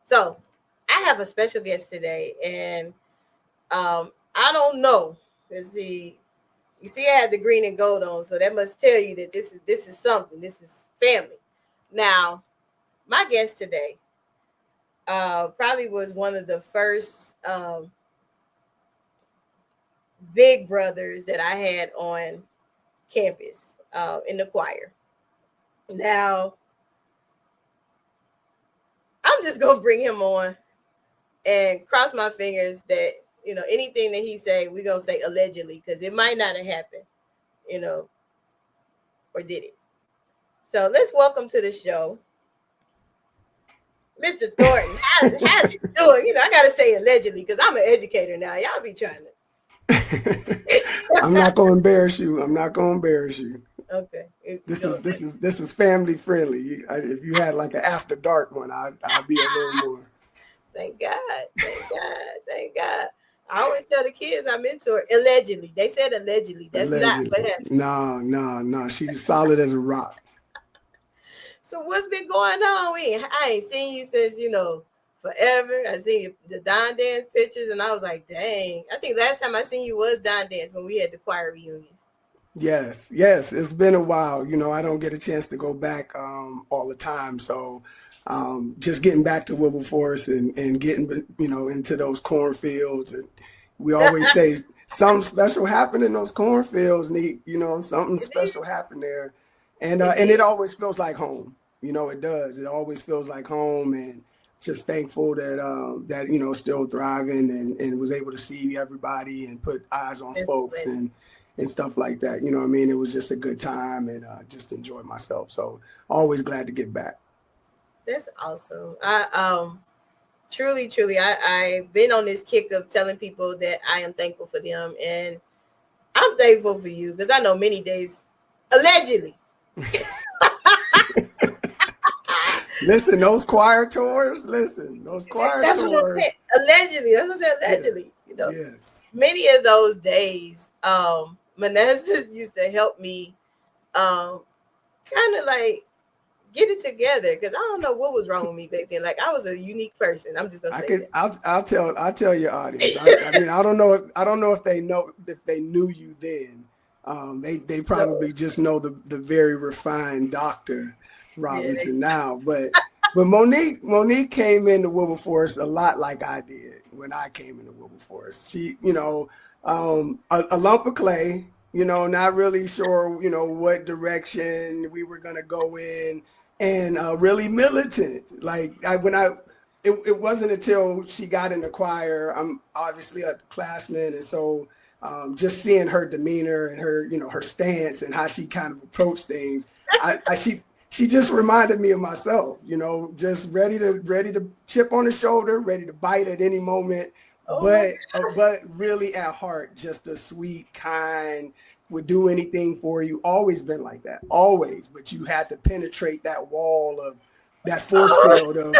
So I have a special guest today, and I don't know. Let's see. You see, I had the green and gold on, so that must tell you that this is something. This is family. Now, my guest today probably was one of the first big brothers that I had on campus in the choir. Now, I'm just gonna bring him on and cross my fingers that anything that he say, we're gonna say allegedly, because it might not have happened, or did it? So let's welcome to the show, Mr. Thornton. How's it doing? I gotta say allegedly because I'm an educator now. Y'all be trying to. I'm not gonna embarrass you. Okay. This is family friendly. If you had like an after dark one, I'd be a little more. Thank God. I always tell the kids I mentor allegedly. They said allegedly. That's allegedly. Not what happened. No. She's solid as a rock. So what's been going on? I ain't seen you since forever. I seen the Don Dance pictures, and I was like, dang. I think last time I seen you was Don Dance when we had the choir reunion. Yes, it's been a while. I don't get a chance to go back all the time. So just getting back to Wilberforce and getting, into those cornfields. And we always say something special happened in those cornfields, Neat. Something special happened there. And it always feels like home. It does. It always feels like home, and just thankful that still thriving and was able to see everybody and put eyes on folks and stuff like that. It was just a good time, and just enjoyed myself. So always glad to get back. That's awesome. I truly, I've been on this kick of telling people that I am thankful for them, and I'm thankful for you because I know many days, allegedly. Listen, those choir tours. That's what I'm saying. Allegedly. That's what I'm saying. Allegedly. Yes. Many of those days, Manasseh used to help me kind of like get it together, because I don't know what was wrong with me back then. Like, I was a unique person. I'm just gonna say that. I'll tell your audience. I don't know if they knew you then. They probably just know the very refined Dr. Robinson now. But Monique came into Wilberforce a lot like I did when I came into Wilberforce. She, a lump of clay, not really sure, what direction we were gonna go in, and really militant. Like it wasn't until she got in the choir. I'm obviously a classman, and so just seeing her demeanor and her, her stance and how she kind of approached things, she just reminded me of myself, just ready to chip on the shoulder, ready to bite at any moment, but really at heart, just a sweet, kind, would do anything for you. Always been like that, always. But you had to penetrate that wall of that force field of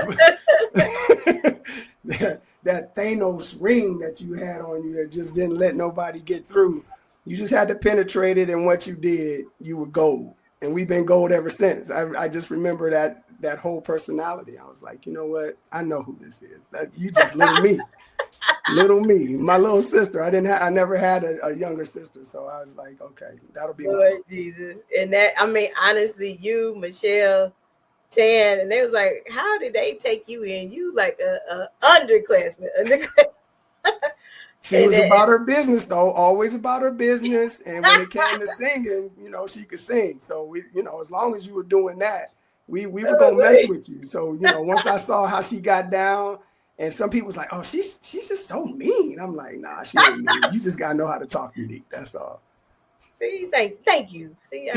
that Thanos ring that you had on you that just didn't let nobody get through. You just had to penetrate it, and what you did, you were gold. And we've been gold ever since. I just remember that whole personality. I was like, you know what? I know who this is. You just little me. Little me, my little sister. I never had a younger sister, so I was like, okay, that'll be Lord Jesus. And that, honestly, you, Michelle, Tan, and they was like, how did they take you in? You like a underclassman. She was about her business, though, always about her business. And when it came to singing, she could sing. So we, as long as you were doing that, we were gonna mess with you. So once I saw how she got down. And some people was like, oh, she's just so mean. I'm like, nah, she ain't mean. You just gotta know how to talk unique. That's all. See, thank you. See,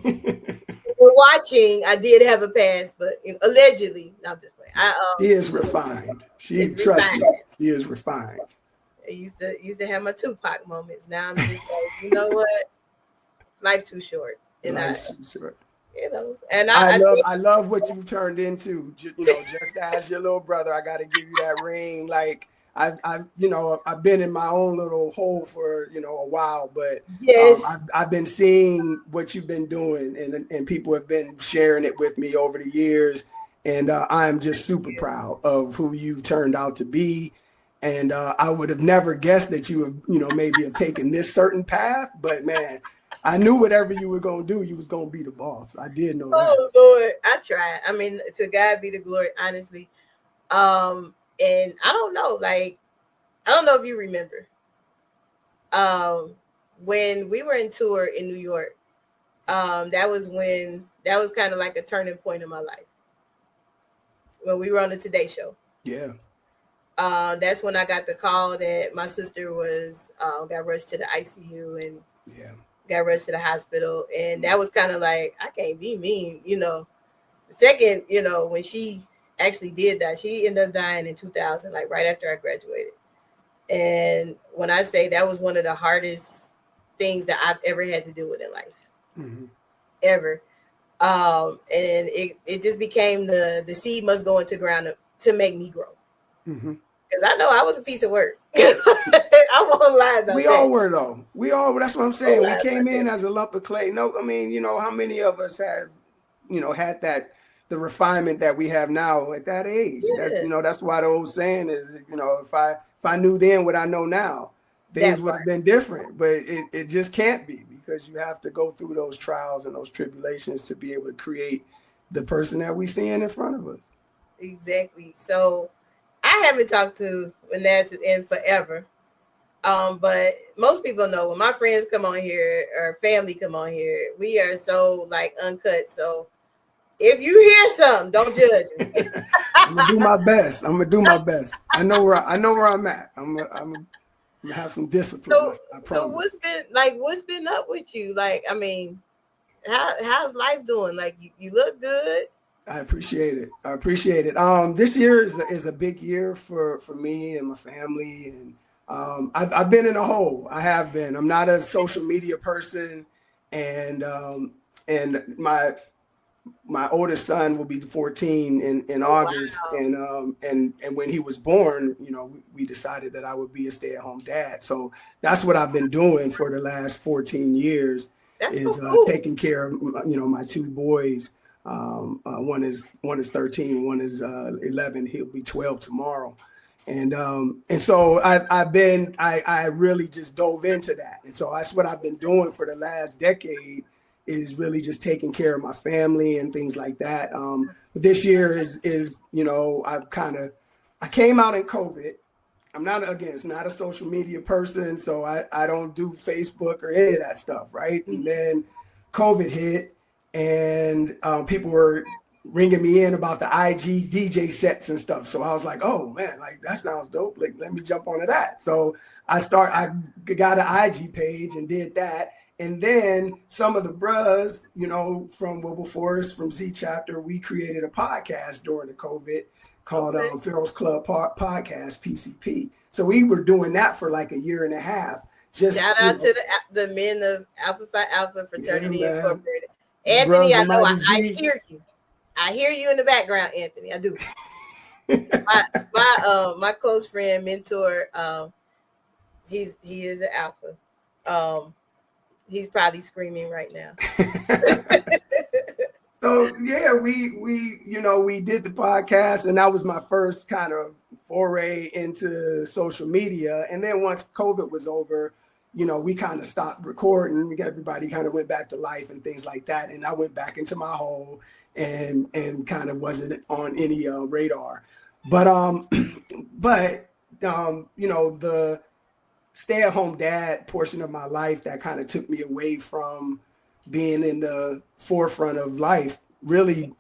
we're watching. I did have a past, but allegedly, no, I'm just playing. She is refined. Trust me, she is refined. I used to have my Tupac moments. Now I'm just like, you know what? Life too short. Life's too short. And I love what you've turned into. Just as your little brother, I got to give you that ring. Like I've been in my own little hole for a while, but yes. I've been seeing what you've been doing, and people have been sharing it with me over the years, And I am just super proud of who you've turned out to be. And I would have never guessed that you would, maybe have taken this certain path. But man, I knew whatever you were going to do, you was going to be the boss. I did know that. Oh Lord, I tried. I mean, to God be the glory, honestly. And I don't know, I don't know if you remember. When we were in tour in New York, that was kind of like a turning point in my life. When we were on the Today Show. Yeah. That's when I got the call that my sister was got rushed to the ICU and got rushed to the hospital. And that was kind of like, I can't be mean, The second, when she actually did that, she ended up dying in 2000, like right after I graduated. And when I say that was one of the hardest things that I've ever had to deal with in life, ever. And it just became the seed must go into ground to make me grow. Because I know I was a piece of work. I won't lie about that. We all were, though. That's what I'm saying. We came in as a lump of clay. No, I mean, how many of us have, had the refinement that we have now at that age? Yeah. That's why the old saying is, if I knew then what I know now, things would have been different. But it just can't be, because you have to go through those trials and those tribulations to be able to create the person that we see in front of us. Exactly. So I haven't talked to Manassah in forever. But most people know when my friends come on here or family come on here, we are so uncut. So if you hear something, don't judge me. I'm gonna do my best. I know where I'm at. I'm gonna have some discipline. So what's been up with you? How's life doing? You look good. I appreciate it. This year is a big year for me and my family, and I've been in a hole. I have been. I'm not a social media person, and my oldest son will be 14 in August. Wow. And when he was born, we decided that I would be a stay-at-home dad. So that's what I've been doing for the last 14 years. That's is so cool. Taking care of my two boys. One is 13, one is 11. He'll be 12 tomorrow. And so I really just dove into that. And so that's what I've been doing for the last decade, is really just taking care of my family and things like that. This year is I came out in COVID. I'm not a social media person, so I don't do Facebook or any of that stuff, right? And then COVID hit, and people were ringing me in about the IG DJ sets and stuff. So I was like, oh man, that sounds dope. Let me jump onto that. So I got an IG page and did that. And then some of the bros, from Wilberforce, from Z Chapter, we created a podcast during the COVID called Pharaoh's Club Podcast, PCP. So we were doing that for a year and a half. Just shout out to the men of Alpha Phi Alpha Fraternity Incorporated. Anthony, I know I hear you. I hear you in the background, Anthony. I do. my close friend, mentor, he is an Alpha. He's probably screaming right now. So yeah, we did the podcast, and that was my first kind of foray into social media. And then once COVID was over, we kind of stopped recording. Everybody kind of went back to life and things like that. And I went back into my hole and kind of wasn't on any radar. But the stay-at-home dad portion of my life that kind of took me away from being in the forefront of life really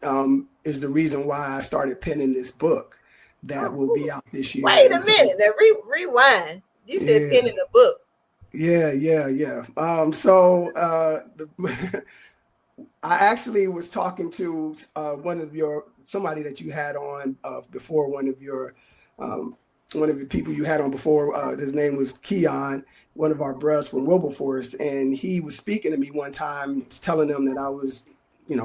is the reason why I started penning this book that will be out this year. Wait a minute, now rewind. You said penning a book. Yeah. I actually was talking to somebody that you had on before, one of the people you had on before. His name was Keon, one of our bros from Wilberforce, and he was speaking to me one time, telling them that I was,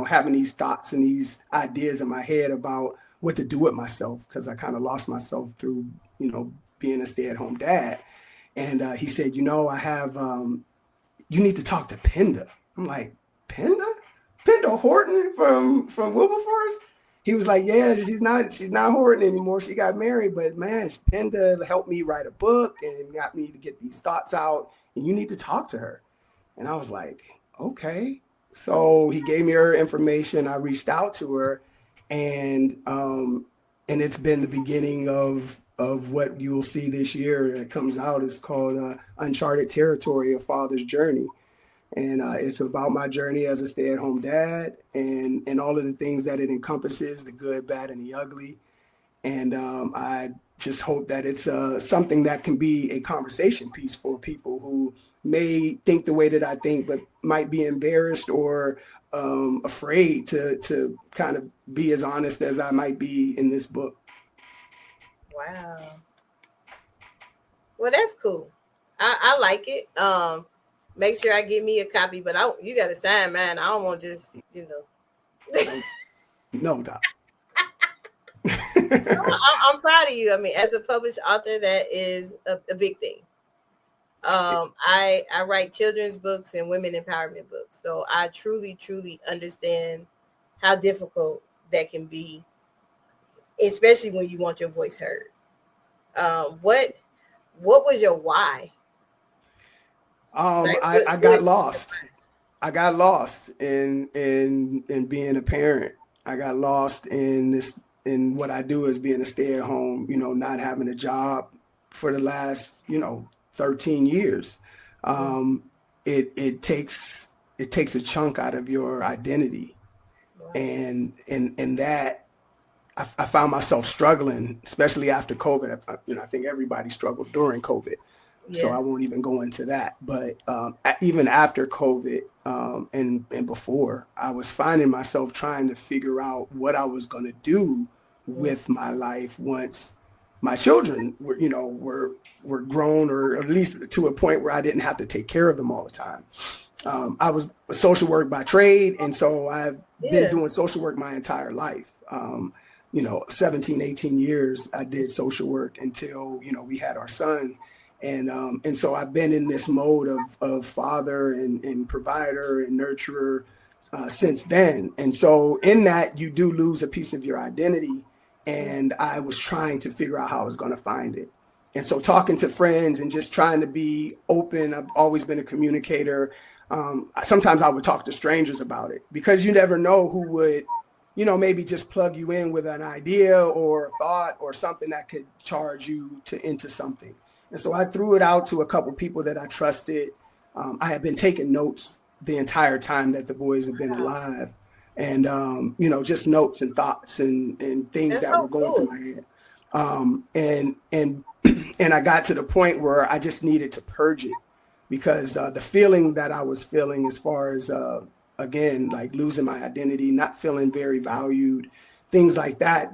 having these thoughts and these ideas in my head about what to do with myself, because I kind of lost myself through, being a stay-at-home dad. And he said, I have, you need to talk to Penda. I'm like, Penda Horton from Wilberforce? he was like, yeah, she's not Horton anymore. She got married, but man, Penda helped me write a book and got me to get these thoughts out, and you need to talk to her. And I was like, okay. So he gave me her information. I reached out to her, and it's been the beginning of what you will see this year that comes out. It's called Uncharted Territory: A Father's Journey. And it's about my journey as a stay-at-home dad and all of the things that it encompasses, the good, bad, and the ugly. And I just hope that it's something that can be a conversation piece for people who may think the way that I think, but might be embarrassed or afraid to kind of be as honest as I might be in this book. Wow. Well, that's cool. I like it. Make sure I give me a copy, but you got to sign mine. I don't want just, No, Doc. I'm proud of you. I mean, as a published author, that is a big thing. I write children's books and women empowerment books. So I truly, truly understand how difficult that can be, especially when you want your voice heard. What was your why? I got lost. I got lost in being a parent. I got lost in what I do as being a stay-at-home, not having a job for the last, 13 years. It takes a chunk out of your identity. Wow. And that I found myself struggling, especially after COVID. I think everybody struggled during COVID. Yeah. So I won't even go into that. But even after COVID and before, I was finding myself trying to figure out what I was going to do with my life once my children were grown, or at least to a point where I didn't have to take care of them all the time. I was a social work by trade, and so I've been doing social work my entire life. 17, 18 years I did social work until, we had our son. And so I've been in this mode of father and provider and nurturer since then. And so in that, you do lose a piece of your identity. And I was trying to figure out how I was going to find it. And so talking to friends and just trying to be open. I've always been a communicator. Sometimes I would talk to strangers about it, because you never know who would, maybe just plug you in with an idea or a thought or something that could charge you into something. And so I threw it out to a couple people that I trusted. I had been taking notes the entire time that the boys have been alive, and just notes and thoughts and things that were going through my head. And I got to the point where I just needed to purge it, because the feeling that I was feeling, as far as again, like losing my identity, not feeling very valued, things like that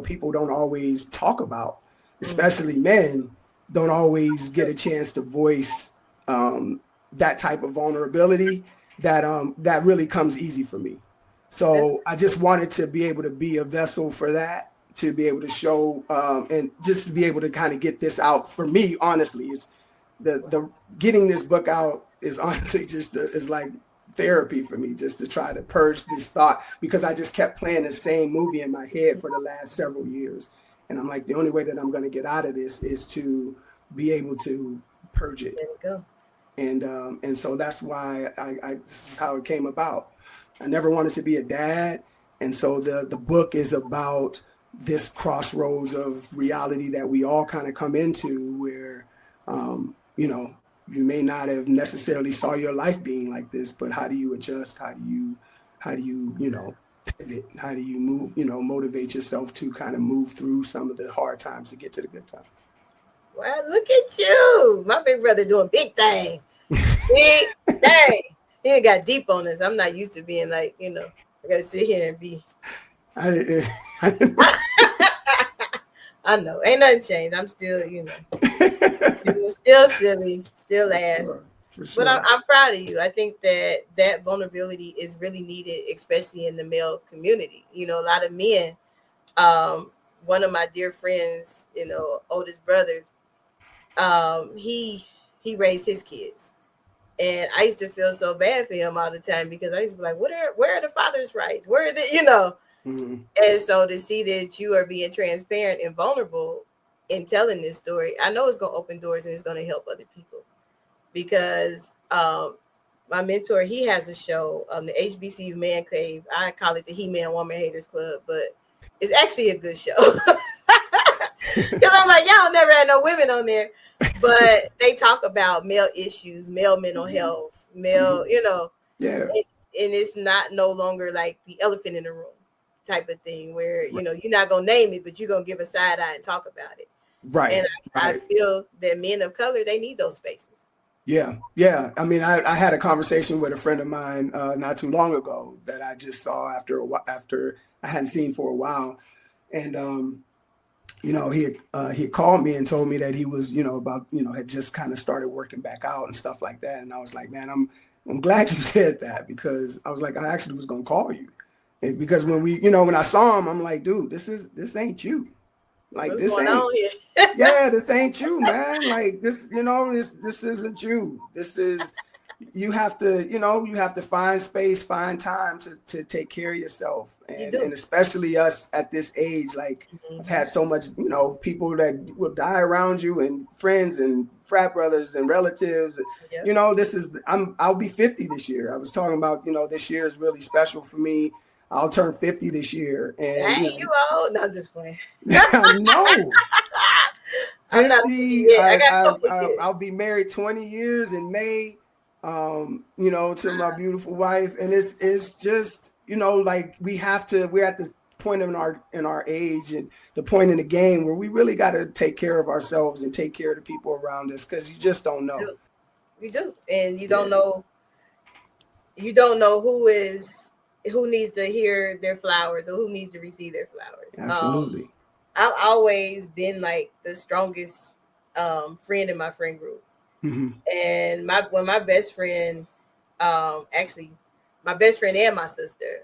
people don't always talk about, especially men. Don't always get a chance to voice that type of vulnerability that really comes easy for me. So I just wanted to be able to be a vessel for that, to be able to show and just to be able to kind of get this out. For me, honestly, is the getting this book out is honestly is like therapy for me, just to try to purge this thought, because I just kept playing the same movie in my head for the last several years. And I'm like, the only way that I'm going to get out of this is to be able to purge it. There you go. And so that's why this is how it came about. I never wanted to be a dad. And so the book is about this crossroads of reality that we all kind of come into, where, you may not have necessarily saw your life being like this, but how do you adjust? How do you pivot? How do you move, motivate yourself to kind of move through some of the hard times to get to the good times? Well, look at you. My big brother doing big things. Big thing. He ain't got deep on this. I'm not used to being like, I got to sit here and be. I didn't I know. Ain't nothing changed. I'm still, still silly, still laugh. For sure. But I'm proud of you. I think that vulnerability is really needed, especially in the male community. A lot of men, one of my dear friends, oldest brothers, he raised his kids. And I used to feel so bad for him all the time, because I used to be like, where are the father's rights? Where are the, Mm-hmm. And so to see that you are being transparent and vulnerable in telling this story, I know it's going to open doors and it's going to help other people. Because my mentor, he has a show, the HBCU Man Cave. I call it the He-Man Woman Haters Club, but it's actually a good show. Because I'm like, y'all never had no women on there. But they talk about male issues, male mental health, male, you know. Yeah. And it's not no longer like the elephant in the room type of thing where, you know, you're not going to name it, but you're going to give a side eye and talk about it. Right. And I feel that men of color, they need those spaces. Yeah. Yeah. I mean, I had a conversation with a friend of mine not too long ago that I just saw after I hadn't seen for a while. And, you know, he had called me and told me that he was, you know, had just kind of started working back out and stuff like that. And I was like, man, I'm glad you said that, because I was like, I actually was going to call you. And because when I saw him, I'm like, dude, this ain't you. Like, What's this going ain't, on here? yeah, this ain't you, man. Like, this, you know, this isn't you. This is, you have to find space, find time to take care of yourself. And especially us at this age, like, I've had so much, you know, people that will die around you, and friends and frat brothers and relatives. Yep. You know, I'll be 50 this year. I was talking about, you know, this year is really special for me. I'll turn 50 this year. And you old? No, I'm just playing. No. 50. I'll be married 20 years in May. You know, to my beautiful wife. And it's just, you know, like we're at this point in our age and the point in the game where we really got to take care of ourselves and take care of the people around us, because you just don't know. You do. And you don't know who needs to hear their flowers or who needs to receive their flowers. Absolutely. I've always been like the strongest friend in my friend group. Mm-hmm. And when my best friend, actually my best friend and my sister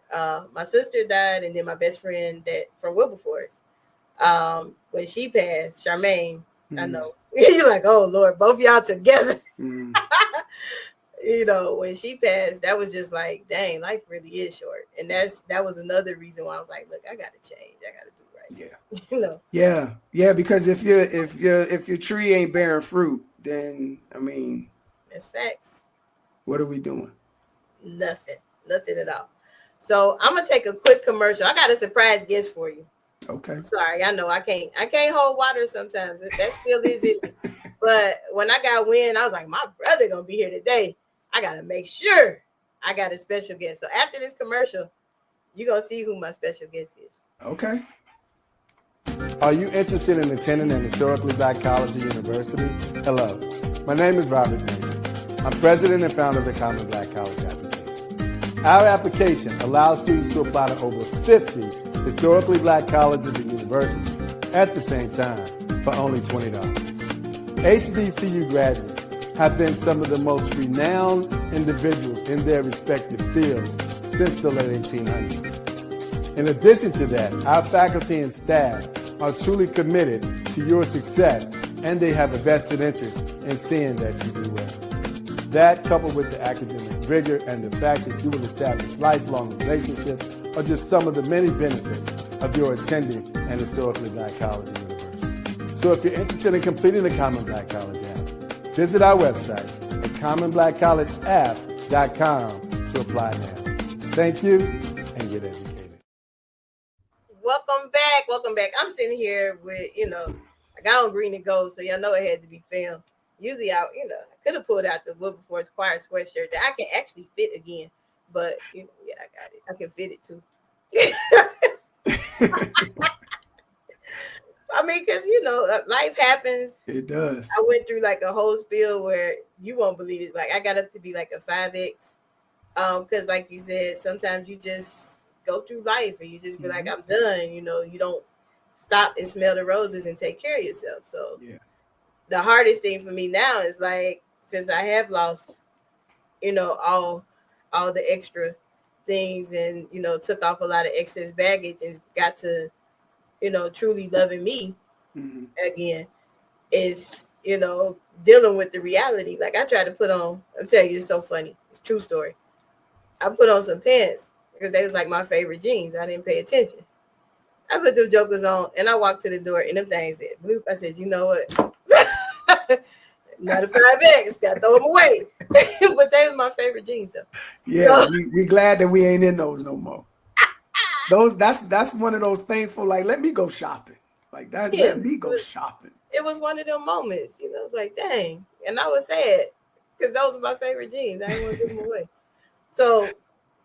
died, and then my best friend that from Wilberforce, when she passed, Charmaine, I know you're like, oh Lord, both y'all together. You know, when she passed, that was just like, dang, life really is short. And that was another reason why I was like, look, I gotta change. I gotta do right. Yeah. You know. Yeah, because if your tree ain't bearing fruit, then I mean, that's facts. What are we doing? Nothing at all. So I'm gonna take a quick commercial. I got a surprise guest for you. Okay. Sorry, I know I can't hold water sometimes. That still is it. But when I got wind, I was like, my brother gonna be here today. I gotta make sure I got a special guest. So after this commercial, you're gonna see who my special guest is. Okay. Are you interested in attending an historically black college or university? Hello, my name is Robert and Gena. I'm president and founder of the Common Black College application. Our application allows students to apply to over 50 historically black colleges and universities at the same time for only $20. HBCU graduates have been some of the most renowned individuals in their respective fields since the late 1800s. In addition to that, our faculty and staff are truly committed to your success, and they have a vested interest in seeing that you do well. That, coupled with the academic rigor and the fact that you will establish lifelong relationships, are just some of the many benefits of your attending an historically black college or university. So if you're interested in completing the Common Black College app, visit our website at commonblackcollegeapp.com to apply now. Thank you, and get educated. Welcome back. I'm sitting here with, I got on green and gold, so y'all know it had to be filmed. Usually I could have pulled out the Wilberforce choir sweatshirt that I can actually fit again, but I got it. I can fit it too. I mean, because life happens. It does. I went through like a whole spiel where you won't believe it. Like I got up to be like a 5X. Because like you said, sometimes you just go through life and you just be like, I'm done. You don't stop and smell the roses and take care of yourself. So the hardest thing for me now is like, since I have lost, all the extra things and, took off a lot of excess baggage and got to, truly loving me again, is, dealing with the reality. Like I tried to put on, I'm telling you, it's so funny. It's a true story. I put on some pants. because they was like my favorite jeans. I didn't pay attention. I put them jokers on and I walked to the door and them things said bloop. I said, you know what? Not a 5X, gotta throw them away. But they was my favorite jeans though. Yeah, we glad that we ain't in those no more. That's one of those thankful, like, let me go shopping. Like that, let me go shopping. It was one of them moments, you know, it's like, dang. And I was sad because those are my favorite jeans. I didn't want to give them away. So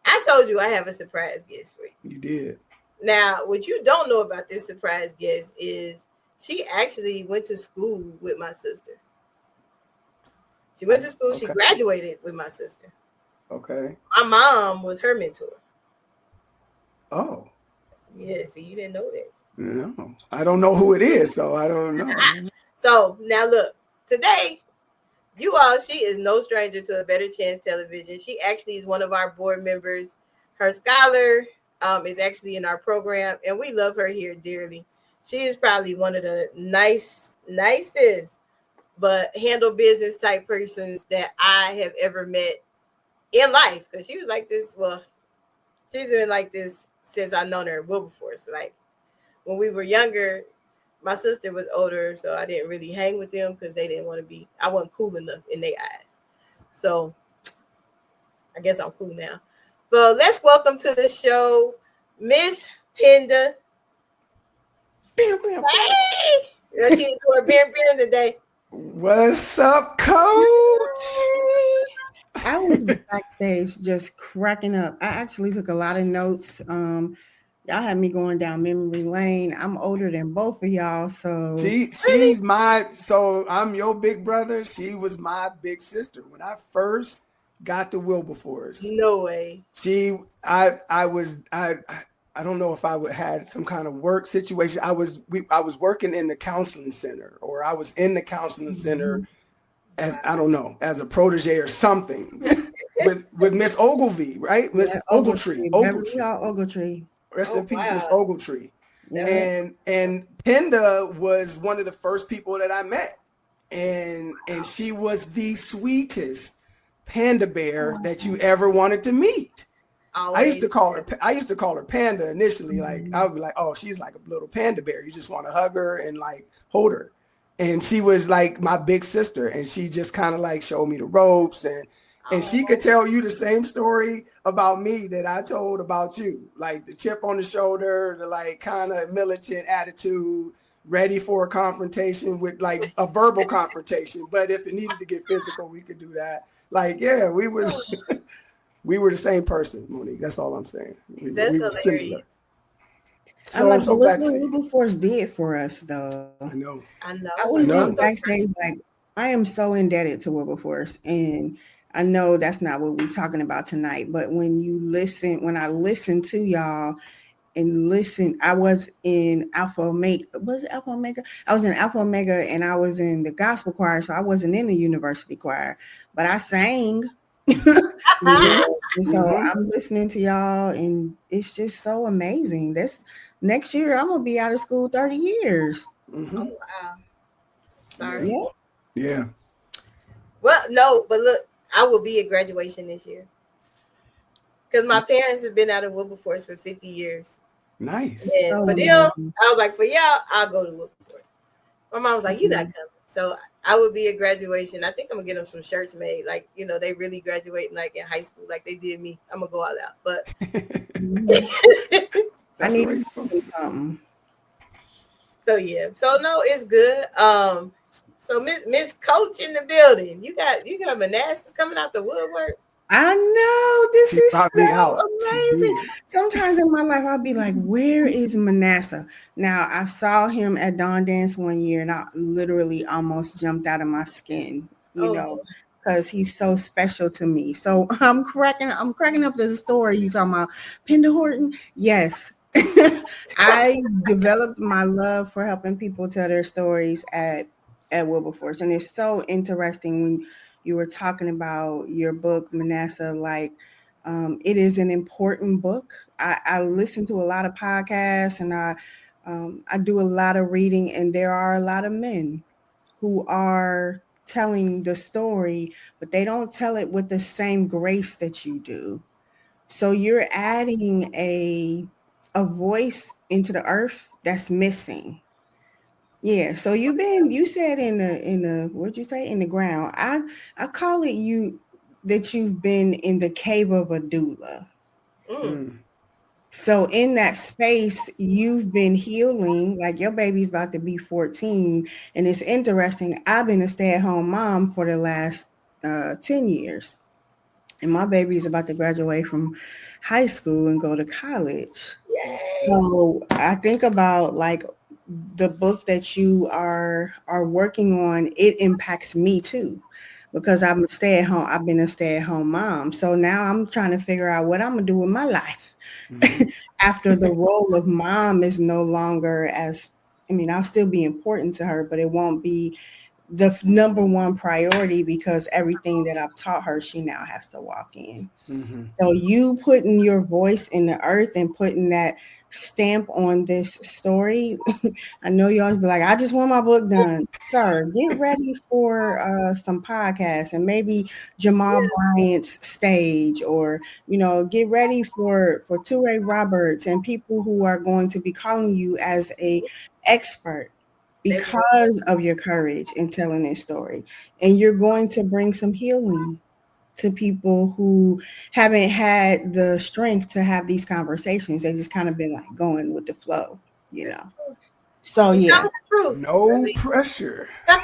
I told you I have a surprise guest for you. You did. Now, what you don't know about this surprise guest is she actually went to school with my sister. She went to school. Okay. She graduated with my sister. Okay. My mom was her mentor. Oh. Yeah, see, you didn't know that. No, I don't know who it is, so I don't know. So now look, today, you all, she is no stranger to A Better Chance Television. She actually is one of our board members. Her scholar is actually in our program, and we love her here dearly. She is probably one of the nicest, but handle business type persons that I have ever met in life. Because she was like this, well, she's been like this since I've known her at Wilberforce. Like, when we were younger, my sister was older, so I didn't really hang with them because they didn't want to be, I wasn't cool enough in their eyes. So I guess I'm cool now. But let's welcome to the show, Miss Penda. Hey! She's doing bam today. What's up, Coach? I was backstage just cracking up. I actually took a lot of notes. Y'all had me going down memory lane. I'm older than both of y'all, so so I'm your big brother. She was my big sister when I first got to Wilberforce. No way. I don't know if I had some kind of work situation. I was working in the counseling center, or I was in the counseling center as a protege or something with Miss Ogilvy, right? Miss Ogletree. Ogletree. Rest in peace, Miss Ogletree. Yeah. And Penda was one of the first people that I met. And she was the sweetest panda bear that you ever wanted to meet. Always. I used to call her Panda initially. Like, I would be like, oh, she's like a little panda bear. You just want to hug her and like hold her. And she was like my big sister, and she just kind of like showed me the ropes, and she could tell you the same story about me that I told about you, like the chip on the shoulder, the like kind of militant attitude, ready for a confrontation with like a verbal confrontation. But if it needed to get physical, we could do that. Like, yeah, we were the same person, Monique. That's all I'm saying. That's hilarious. Similar. So look what Wilberforce did for us, though. I know. I was just backstage like, I am so indebted to Wilberforce, and I know that's not what we're talking about tonight, but when I listen to y'all and listen, I was in Alpha Omega. Was it Alpha Omega? I was in Alpha Omega, and I was in the gospel choir, so I wasn't in the university choir, but I sang. So I'm listening to y'all, and it's just so amazing. Next year, I'm gonna be out of school 30 years. Mm-hmm. Oh wow! Sorry. Yeah. Well, no, but look, I will be at graduation this year because my parents have been out of Wilberforce for 50 years. Nice. And for them, I was like, for y'all, I'll go to Wilberforce. My mom was like, you're not coming. So I would be at graduation. I think I'm gonna get them some shirts made, like, you know, they really graduating like in high school, like they did me. I'm gonna go all out, but I need something. So yeah, so no, it's good. So Miss Coach in the building. You got Manassas coming out the woodwork. I know, this is so amazing. Sometimes in my life, I'll be like, where is Manassah? Now, I saw him at Dawn Dance one year, and I literally almost jumped out of my skin, you know, because he's so special to me. So I'm cracking up the story you talking about. Penda Horton? Yes. I developed my love for helping people tell their stories at Wilberforce. And it's so interesting when you were talking about your book, Manassah, like it is an important book. I listen to a lot of podcasts, and I do a lot of reading, and there are a lot of men who are telling the story, but they don't tell it with the same grace that you do. So you're adding a voice into the earth that's missing. Yeah. So you said in the what'd you say, in the ground? I call it that you've been in the cave of a doula. So in that space, you've been healing. Like your baby's about to be 14. And it's interesting. I've been a stay-at-home mom for the last 10 years. And my baby is about to graduate from high school and go to college. Yay. So I think about like the book that you are working on, it impacts me too, because I've been a stay-at-home mom. So now I'm trying to figure out what I'm gonna do with my life after the role of mom is no longer I'll still be important to her, but it won't be the number one priority, because everything that I've taught her, she now has to walk in. So you putting your voice in the earth and putting that stamp on this story. I know you always be like, I just want my book done. Sir, get ready for some podcasts and maybe Jamal Bryant's stage, or get ready for Toure Roberts and people who are going to be calling you as a expert because of your courage in telling their story. And you're going to bring some healing to people who haven't had the strength to have these conversations. They just kind of been like going with the flow, So yeah, no pressure. No,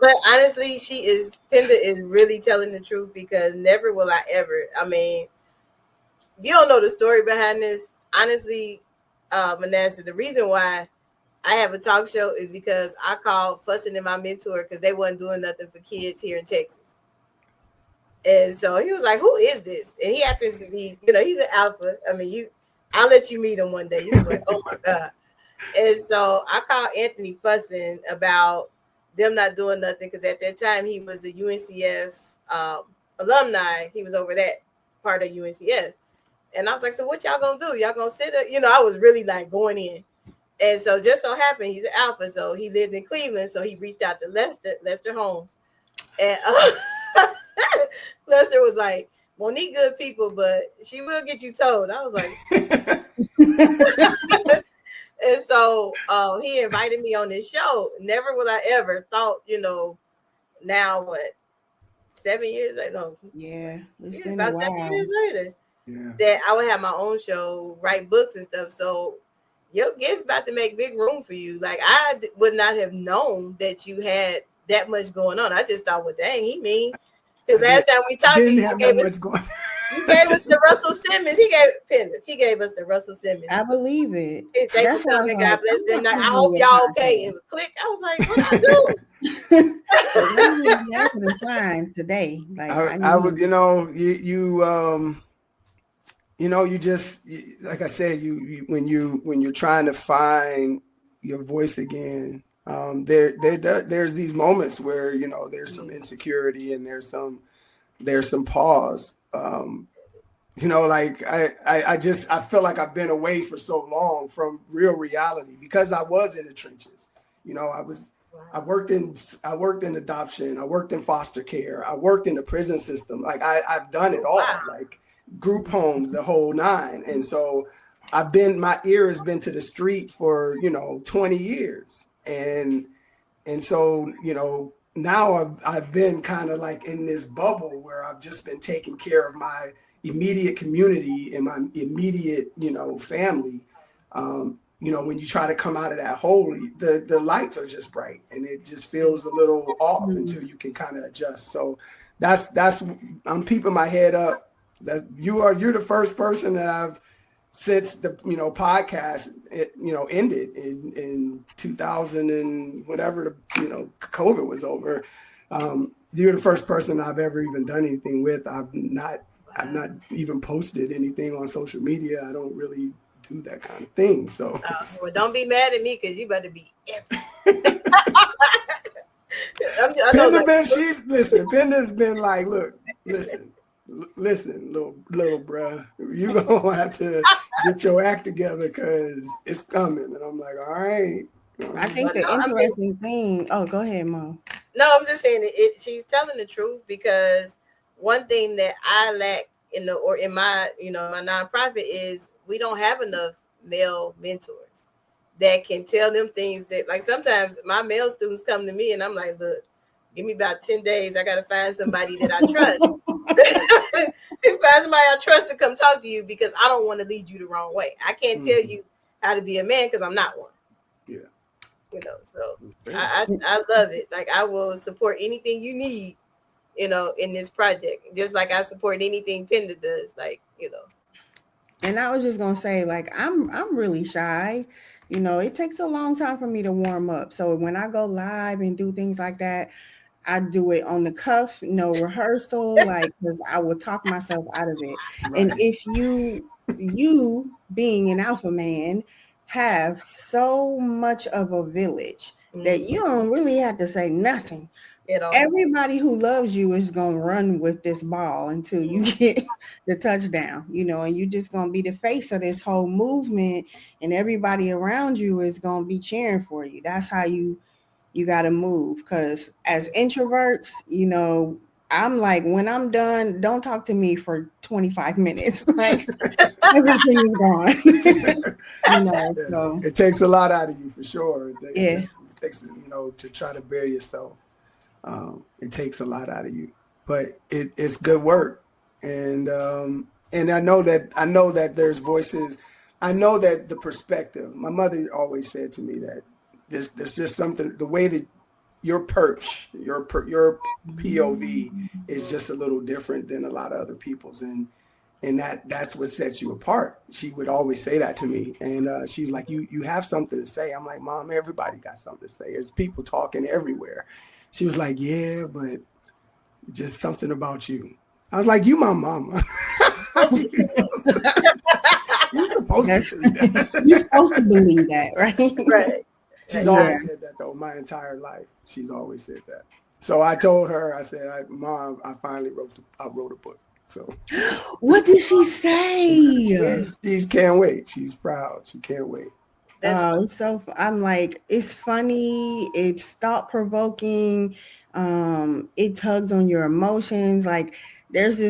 but honestly, Penda is really telling the truth, because never will I ever. You don't know the story behind this. Honestly, Manasseh, the reason why I have a talk show is because I called Fussing and my mentor because they wasn't doing nothing for kids here in Texas. And so he was like, who is this? And he happens to be, he's an alpha. I'll let you meet him one day. You're like, oh my God. And so I called Anthony Fussing about them not doing nothing, because at that time he was a UNCF alumni. He was over that part of UNCF. And I was like, so what y'all gonna do? Y'all gonna sit up? I was really like going in. And so just so happened he's an alpha. So he lived in Cleveland. So he reached out to Lester Holmes. And Lester was like, Monique good people, but she will get you told. I was like, and so he invited me on this show. Never would I ever thought, now what, 7 years ago? Yeah, it's been about 7 years later. Yeah. That I would have my own show, write books and stuff. So your gift about to make big room for you. Like, I would not have known that you had that much going on. I just thought, well, dang, he mean. Because last time we talked, you gave us the Russell Simmons. He gave us the Russell Simmons. I believe it. Thank you, God bless them. I hope y'all okay. It was click. I was like, what I do? To shine today. Like I would, you just, like I said, you when you're trying to find your voice again, there's these moments where there's some insecurity and there's some pause. Like I feel like I've been away for so long from real reality, because I was in the trenches. I worked in adoption, I worked in foster care, I worked in the prison system. Like I've done it all. Like group homes, the whole nine. And so my ear has been to the street for, 20 years. And so, now I've been kind of like in this bubble where I've just been taking care of my immediate community and my immediate, family. When you try to come out of that hole, the lights are just bright and it just feels a little off until you can kind of adjust. So that's I'm keeping my head up. That you're the first person that I've, since the podcast ended in 2000 and whatever COVID was over. You're the first person I've ever even done anything with. I've not even posted anything on social media. I don't really do that kind of thing. So well, don't be mad at me, because you better be Penda's been like, look, listen, little bruh, you gonna have to get your act together because it's coming. And I'm like, all right. I think the interesting thing. Oh, go ahead, Mom. No, I'm just saying she's telling the truth, because one thing that I lack in my my nonprofit is we don't have enough male mentors that can tell them things that, like, sometimes my male students come to me and I'm like, look, give me about 10 days. I got to find somebody that I trust. Find somebody I trust to come talk to you, because I don't want to lead you the wrong way. I can't tell you how to be a man because I'm not one. Yeah. So I love it. Like, I will support anything you need, in this project, just like I support anything Penda does. Like, And I was just gonna say, like, I'm really shy. It takes a long time for me to warm up. So when I go live and do things like that, I do it on the cuff, no rehearsal, like, because I will talk myself out of it. Right. And if you being an alpha man have so much of a village that you don't really have to say nothing. Everybody who loves you is going to run with this ball until you get the touchdown, and you're just going to be the face of this whole movement, and everybody around you is going to be cheering for you. That's how you got to move. Because as introverts, I'm like, when I'm done, don't talk to me for 25 minutes. Like, everything is gone. So it takes a lot out of you, for sure. It takes, to try to bear yourself. It takes a lot out of you, but it's good work. And I know that there's voices. I know that the perspective, my mother always said to me that there's just something, the way that your perch, your POV is just a little different than a lot of other people's. And that's what sets you apart. She would always say that to me. And she's like, you have something to say. I'm like, Mom, everybody got something to say. There's people talking everywhere. She was like, yeah, but just something about you. I was like, you my mama. You're supposed to do that. You're supposed to believe that, right? Right. She's always said that, though, my entire life. She's always said that. So I told her, I said, Mom, I finally wrote a book. So what did she say? She can't wait. She's proud. She can't wait. So I'm like, it's funny, it's thought-provoking, it tugs on your emotions. Like, there's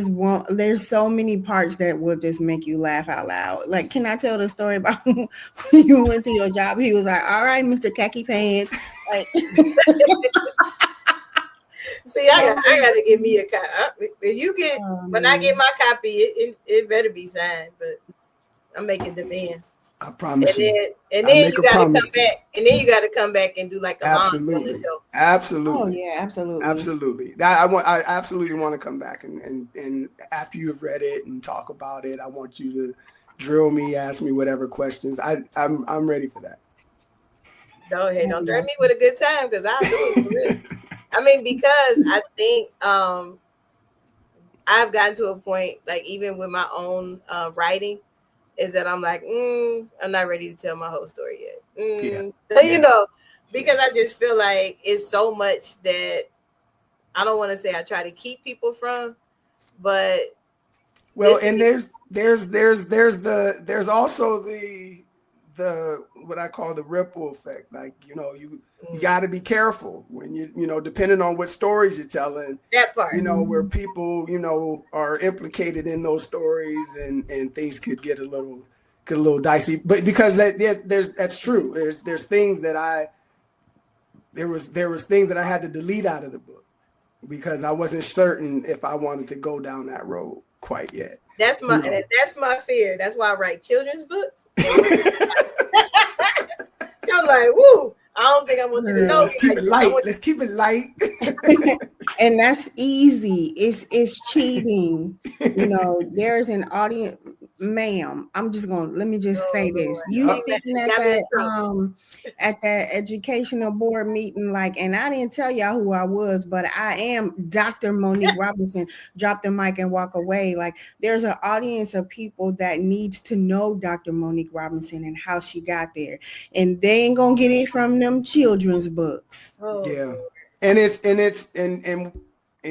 so many parts that will just make you laugh out loud. Like, can I tell the story about when you went to your job? He was like, all right, Mr. Khaki Pants. Like, see, I got to give me a copy. If when I get my copy, it better be signed, but I'm making demands. I promise you. And then you got to come back. And then you got to come back and do like a absolutely. Oh yeah, absolutely. I absolutely want to come back and after you have read it and talk about it, I want you to drill me, ask me whatever questions. I'm ready for that. Go ahead, don't threaten me with a good time, because I'll do it for real. I mean, because I think I've gotten to a point, like, even with my own writing, is that I'm like, I'm not ready to tell my whole story yet. Because I just feel like it's so much that I don't want to say I try to keep people from, but and there's also the what I call the ripple effect. Like, you got to be careful when you depending on what stories you're telling, that part, where people, are implicated in those stories, and things could get a little dicey, but because that's true. There's things that there was things that I had to delete out of the book because I wasn't certain if I wanted to go down that road quite yet. That's my fear. That's why I write children's books. I'm like, woo, I don't think I want you to know. Let's keep it light. Let's keep it light. And that's easy. It's cheating. There's an audience, ma'am. Let me just say this. You speaking at that educational board meeting, and I didn't tell y'all who I was, but I am Dr. Monique Robinson. Drop the mic and walk away. Like, there's an audience of people that needs to know Dr. Monique Robinson and how she got there, and they ain't gonna get it from them children's books. Yeah, and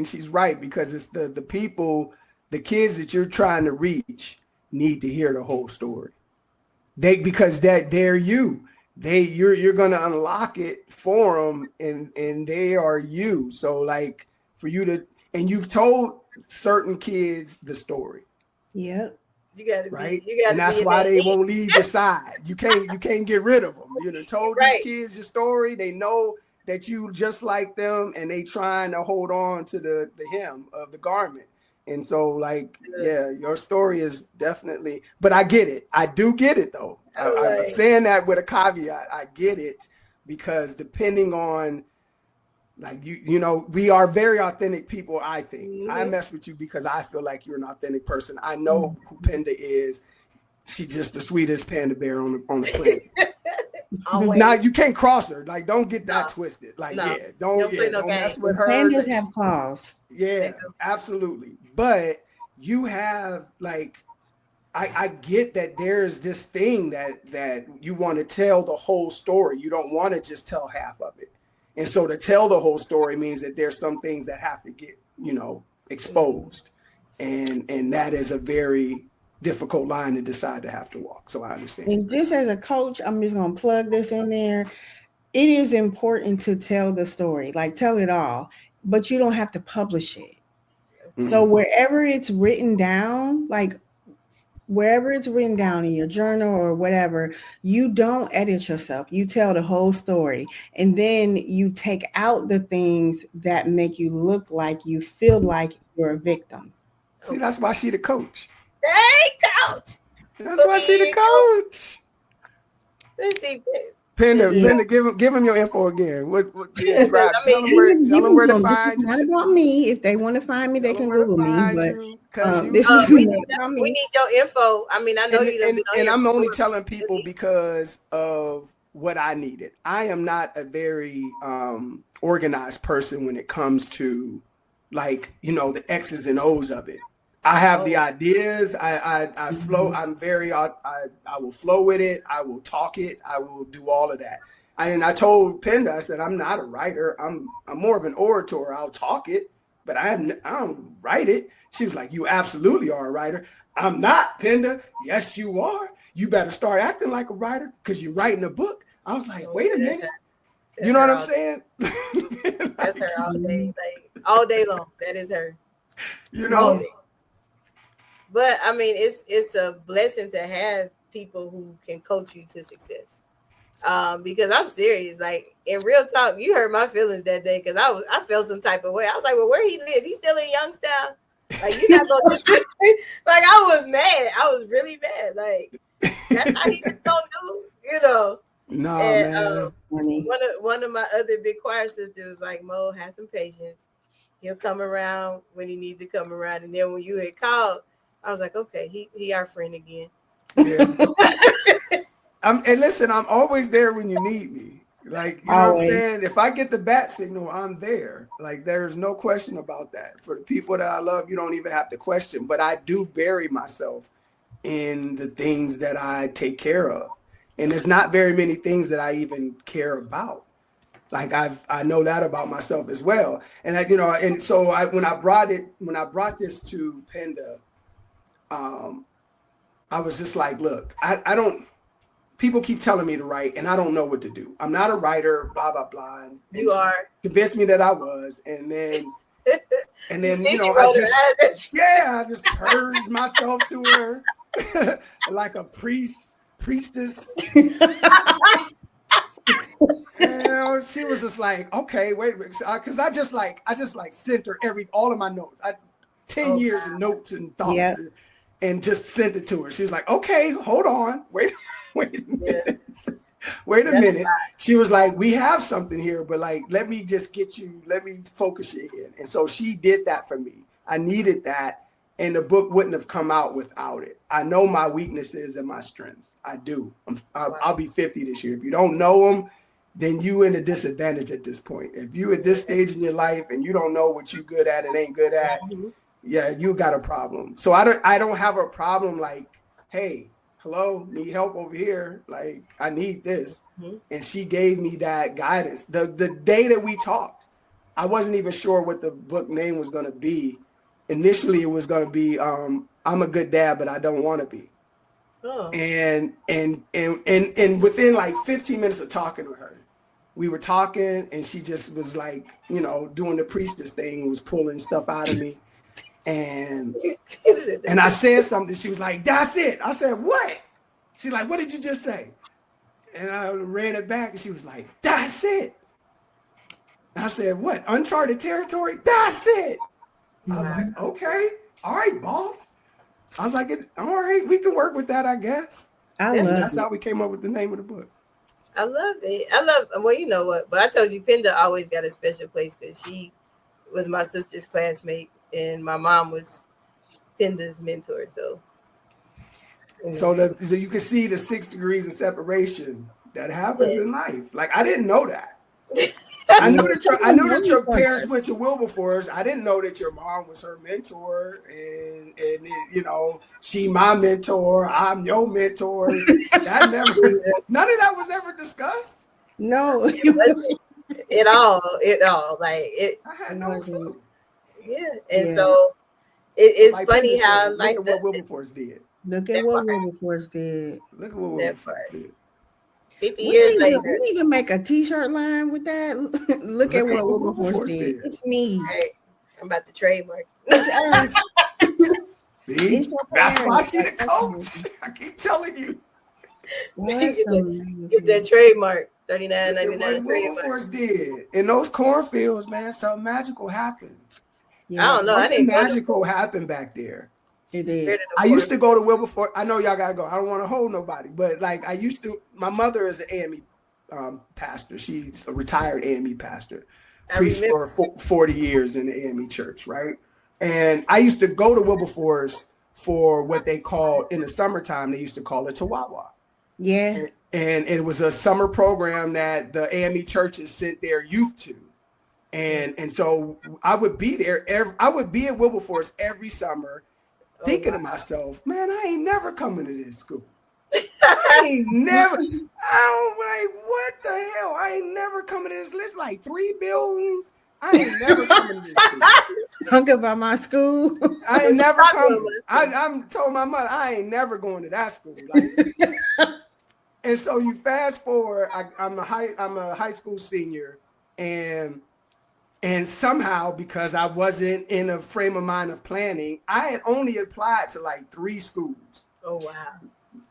she's right, because it's the people, the kids that you're trying to reach need to hear the whole story. Because they're you. You're gonna unlock it for them, and they are you. So, like, for you to, and you've told certain kids the story. Yep. You gotta right? be, you gotta and that's be why they elite. won't leave your side. You can't get rid of them. You know, told Right. these kids your story. They know that you just like them, and they trying to hold on to the hem of the garment. And so, like, yeah, your story is definitely. But I get it. I do get it though. I'm saying that with a caveat. I get it because depending on. Like you know, we are very authentic people. I think I mess with you because I feel like you're an authentic person. I know who Penda is. She's just the sweetest panda bear on the planet. Now you can't cross her. Like, don't get that twisted. Like, don't mess with her. Pandas have claws. Yeah, absolutely. But you have like, I get that there's this thing that you want to tell the whole story. You don't want to just tell half of it. And so to tell the whole story means that there's some things that have to get, exposed. And that is a very difficult line to decide to have to walk. So I understand. And just as a coach, I'm just going to plug this in there. It is important to tell the story, like tell it all, but you don't have to publish it. Mm-hmm. So wherever it's written down, like wherever it's written down in your journal or whatever, you don't edit yourself. You tell the whole story. And then you take out the things that make you look like you feel like you're a victim. See, that's why she the coach. Hey, coach. That's why she the coach. Let's see. Penda, give him your info again. What describe? Tell them where to find you. It's not about me. If they want to find me, they can Google me. But we need your info. I mean, I know and I'm only telling people because of what I needed. I am not a very organized person when it comes to like the X's and O's of it. I have the ideas. I flow. I'm very. I will flow with it. I will talk it. I will do all of that. I told Penda, I said, I'm not a writer. I'm more of an orator. I'll talk it, but I don't write it. She was like, you absolutely are a writer. I'm not, Penda. Yes, you are. You better start acting like a writer because you're writing a book. I was like, wait a minute. You know what I'm saying? That's her all day, like all day long. That is her. But I mean, it's a blessing to have people who can coach you to success. Because I'm serious. Like in real talk, you hurt my feelings that day because I felt some type of way. I was like, well, where he live? He's still in Youngstown. Like you're not gonna just like I was mad. I was really mad. Like that's how he's gonna do, No, and, man. One of my other big choir sisters was like, Mo, have some patience. He'll come around when he needs to come around. And then when you had called, I was like, okay, he our friend again. Yeah. And listen, I'm always there when you need me. Like, you know what I'm saying? If I get the bat signal, I'm there. Like, there's no question about that. For the people that I love, you don't even have to question. But I do bury myself in the things that I take care of. And there's not very many things that I even care about. Like I know that about myself as well. And and so when I brought this to Penda, I was just like, look, I don't, people keep telling me to write and I don't know what to do. I'm not a writer, blah, blah, blah. And you are. Convinced me that I was. And then I just purged myself to her like a priestess. She was just like, okay, wait, because I just sent her all of my notes. 10 years of notes and thoughts and just sent it to her. She was like, okay, hold on. Wait a minute. Wait a minute. She was like, we have something here, but like, let me focus you in. And so she did that for me. I needed that. And the book wouldn't have come out without it. I know my weaknesses and my strengths. I do. I'll be 50 this year. If you don't know them, then you in a disadvantage at this point. If you at this stage in your life and you don't know what you're good at and ain't good at, you got a problem. So I don't have a problem like, hey, hello, need help over here. Like, I need this. And she gave me that guidance. The day that we talked, I wasn't even sure what the book name was going to be. Initially, it was going to be I'm a good dad, but I don't want to be. Oh. And within like 15 minutes of talking with her, we were talking and she just was like, doing the priestess thing, was pulling stuff out of me. And I said something. She was like, "That's it." I said, "What?" She's like, "What did you just say?" And I ran it back, and she was like, "That's it." And I said, "What? Uncharted territory? That's it." I was like, "Okay, all right, boss." I was like, "All right, we can work with that, I guess." That's how we came up with the name of the book. I love it. Well, you know what? But I told you, Penda always got a special place because she was my sister's classmate, and my mom was Penda's mentor. So you can see the 6 degrees of separation that happens in life. Like, I didn't know that. I knew that your parents went to Wilberforce. I didn't know that your mom was her mentor, and she my mentor. I'm your mentor. None of that was ever discussed. No, it all like it. I had no clue. Yeah, and so it's like funny how look at what Wilberforce did. Look at what Wilberforce did. 50 years later. We need to make a t-shirt line with that. Look at what Wilberforce did. It's me. Right. I'm about to trademark. See? That's why she the coach. I keep telling you. Get that trademark. $39.99. What Wilberforce did in those cornfields, man, something magical happened. Yeah. I don't know. Something magical happened back there. It did. I used to go to Wilberforce. I know y'all gotta go. I don't want to hold nobody, but like I used to. My mother is an AME pastor. She's a retired AME pastor, preached for 40 years in the AME church, right? And I used to go to Wilberforce for what they called in the summertime. They used to call it Tawawa. Yeah. And it was a summer program that the AME churches sent their youth to, and so I would be there. I would be at Wilberforce every summer. Thinking to myself, man, I ain't never coming to this school. What the hell? I ain't never coming to this list. Like 3 buildings. I ain't never coming to this school. Talk about my school. I ain't never coming. I'm told my mother I ain't never going to that school. Like, and so you fast forward. I'm a high school senior, and somehow, because I wasn't in a frame of mind of planning, I had only applied to like 3 schools. Oh, wow.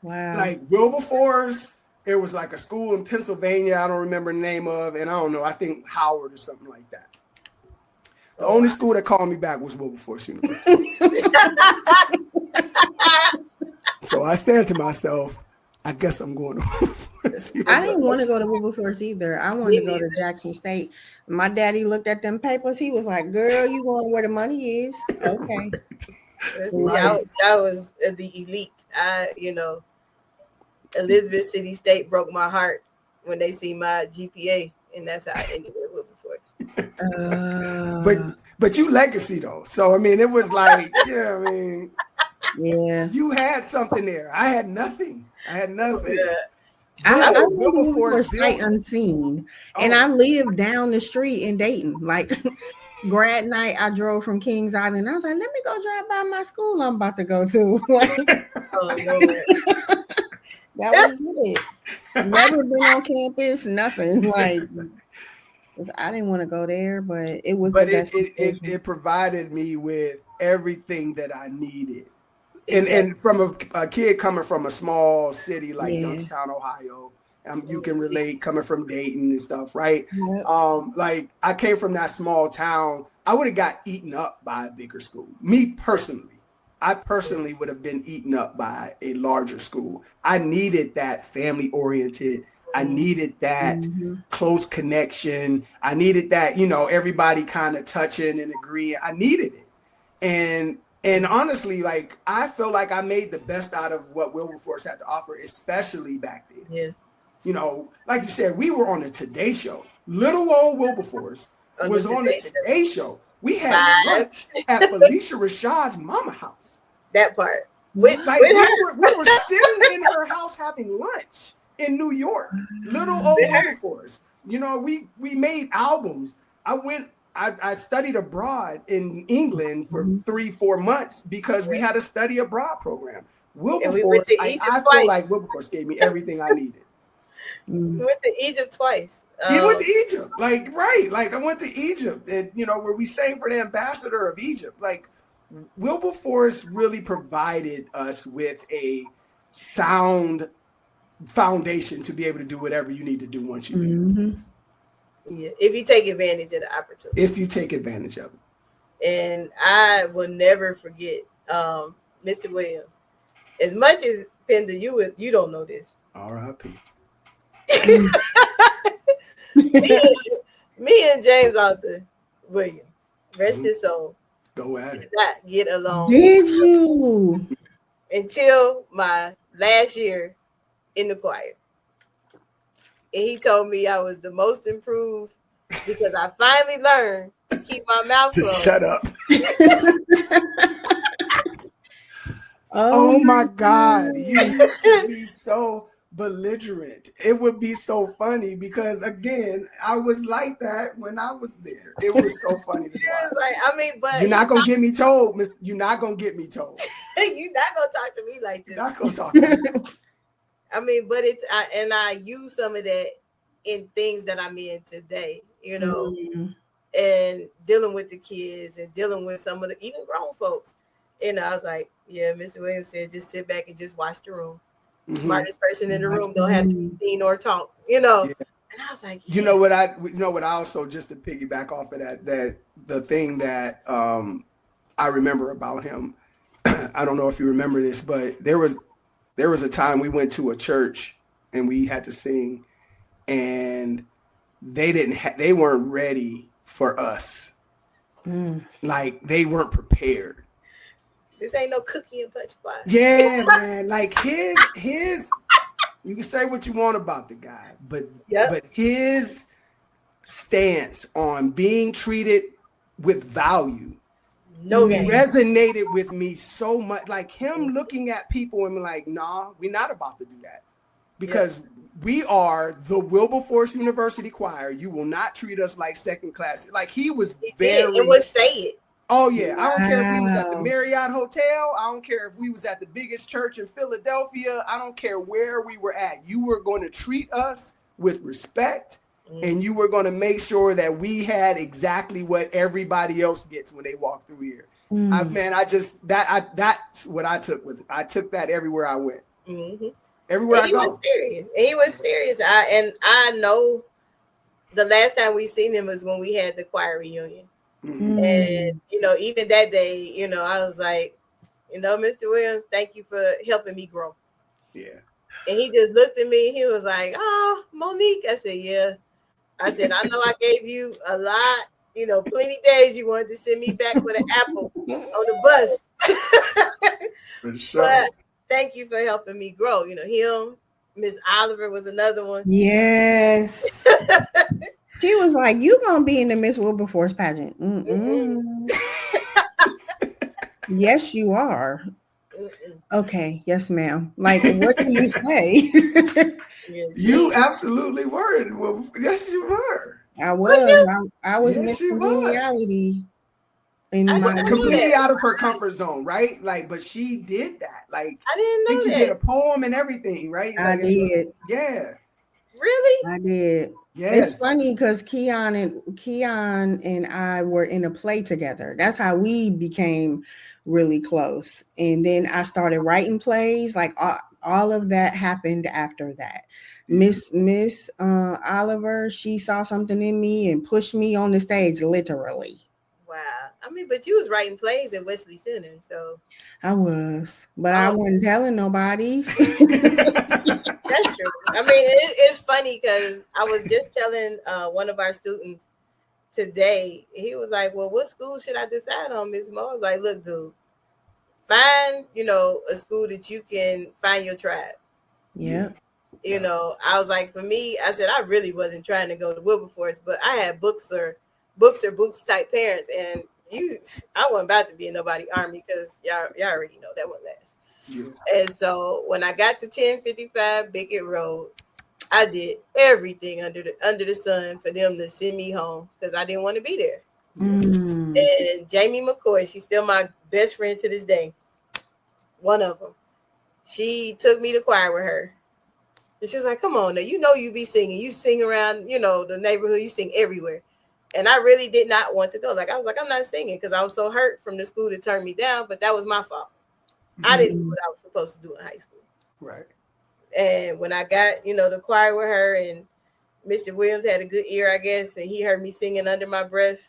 Like Wilberforce, it was like a school in Pennsylvania I don't remember the name of, and I don't know, I think Howard or something like that. The only school that called me back was Wilberforce University. So I said to myself, I guess I'm going to Wilberforce. I didn't want to go to Wilberforce either. I wanted to go to Jackson State. My daddy looked at them papers. He was like, "Girl, you going where the money is?" Okay. Y'all was the elite. Elizabeth City State broke my heart when they see my GPA, and that's how I ended up with Wilberforce. But you legacy though, so I mean, it was like, yeah, you had something there. I had nothing. Yeah. I Wilberforce sight unseen, and I lived down the street in Dayton. Like grad night, I drove from Kings Island. I was like, let me go drive by my school I'm about to go to. Like, that was it. Never been on campus, nothing. Like, I didn't want to go there, but it was. But it provided me with everything that I needed. And from a kid coming from a small city like Youngstown, Ohio, you can relate coming from Dayton and stuff, right? Yeah. Like I came from that small town. I would have got eaten up by a bigger school. Me personally, I personally would have been eaten up by a larger school. I needed that family oriented. I needed that close connection. I needed that, everybody kind of touching and agreeing. I needed it. And honestly, like I feel like I made the best out of what Wilberforce had to offer, especially back then. Yeah. Like you said, we were on the Today Show. Little old Wilberforce was on the Today Show. We had lunch at Felicia Rashad's mama house. That part. We were sitting in her house having lunch in New York. Little old Wilberforce. We made albums. I studied abroad in England for 3-4 months because we had a study abroad program. Wilberforce, I feel like Wilberforce gave me everything I needed. We went to Egypt twice. He went to Egypt, right. Like I went to Egypt and, where we sang for the ambassador of Egypt. Like Wilberforce really provided us with a sound foundation to be able to do whatever you need to do once you leave. Yeah, if you take advantage of the opportunity. If you take advantage of it. And I will never forget Mr. Williams. As much as Pender, you don't know this. R.I.P. me and James Arthur Williams, rest his soul. Go at it. Did not get along. Did you? Until my last year in the choir. And he told me I was the most improved because I finally learned to keep my mouth closed. Just shut up. Oh my God. You used to be so belligerent. It would be so funny because, again, I was like that when I was there. It was so funny to watch. But you're not going to get me told. You're not going to get me told. You're not going to talk to me like this. You're not going to talk to me. But I use some of that in things that I'm in today, and dealing with the kids and dealing with some of the even grown folks. And I was like, yeah, Mr. Williams said, just sit back and just watch the room. Smartest person in the room don't have to be seen or talk, Yeah. And I was like, you know what I also, just to piggyback off of that the thing that I remember about him, I don't know if you remember this, but there was a time we went to a church and we had to sing, and they weren't ready for us. Like they weren't prepared. This ain't no cookie and punch pie. Yeah, man. Like his you can say what you want about the guy, but his stance on being treated with value resonated with me so much. Like him looking at people and like, nah, we're not about to do that. Because we are the Wilberforce University choir. You will not treat us like second class. Like he was it would say it. Oh yeah, I don't care if we was at the Marriott Hotel. I don't care if we was at the biggest church in Philadelphia. I don't care where we were at. You were going to treat us with respect, and you were going to make sure that we had exactly what everybody else gets when they walk through here. That's what I took with it. I took that everywhere I went. Everywhere I go. He was serious. I know the last time we seen him was when we had the choir reunion. And even that day, I was like, Mr. Williams, thank you for helping me grow. Yeah. And he just looked at me. He was like, "Oh, Monique." I said, "Yeah." I said, "I know I gave you a lot. Plenty days you wanted to send me back with an apple on the bus." For sure. But thank you for helping me grow. Him, Miss Oliver was another one. Yes. She was like, "You gonna be in the Miss Wilberforce pageant?" Yes, you are. Okay, yes, ma'am. Like, what do you say? You absolutely were. Well, yes, you were. I was. I was yes, in reality. Completely out of her comfort zone, right? Like, but she did that. Like, I didn't know that. You did a poem and everything, right? I did. Yeah. Really? I did. Yes. It's funny because Keon and I were in a play together. That's how we became really close. And then I started writing plays. Like all of that happened after that. Miss Oliver, she saw something in me and pushed me on the stage, literally. Wow. But you was writing plays at Wesley Center, so. I was, but I wasn't telling nobody. That's true. It's funny because I was just telling one of our students today. He was like, "Well, what school should I decide on, Miss Mo?" I was like, "Look, dude, find a school that you can find your tribe." Yeah. I was like, for me, I said I really wasn't trying to go to Wilberforce, but I had books or boots type parents, and I wasn't about to be in nobody's army because y'all already know that wouldn't last. Yeah. And so when I got to 1055 Bickett Road, I did everything under the sun for them to send me home because I didn't want to be there. And Jamie McCoy, she's still my best friend to this day. One of them. She took me to choir with her. And she was like, "Come on now, you be singing. You sing around, the neighborhood. You sing everywhere." And I really did not want to go. Like, I was like, I'm not singing because I was so hurt from the school to turn me down, but that was my fault. I didn't do what I was supposed to do in high school. Right. And when I got, the choir with her, and Mr. Williams had a good ear, I guess, and he heard me singing under my breath.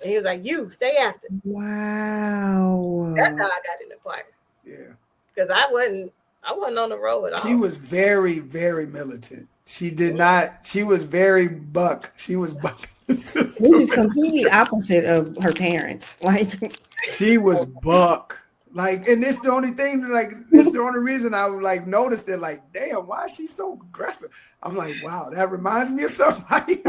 And he was like, you stay after. Wow. That's how I got in the choir. Yeah. Because I wasn't on the road at all. She was very, very militant. She did not, she was very buck. She was buck. This is completely opposite of her parents. Like, she was buck. Like, and it's the only thing, like, it's the only reason I like noticed it, like, damn, why is she so aggressive? I'm like, wow, that reminds me of somebody.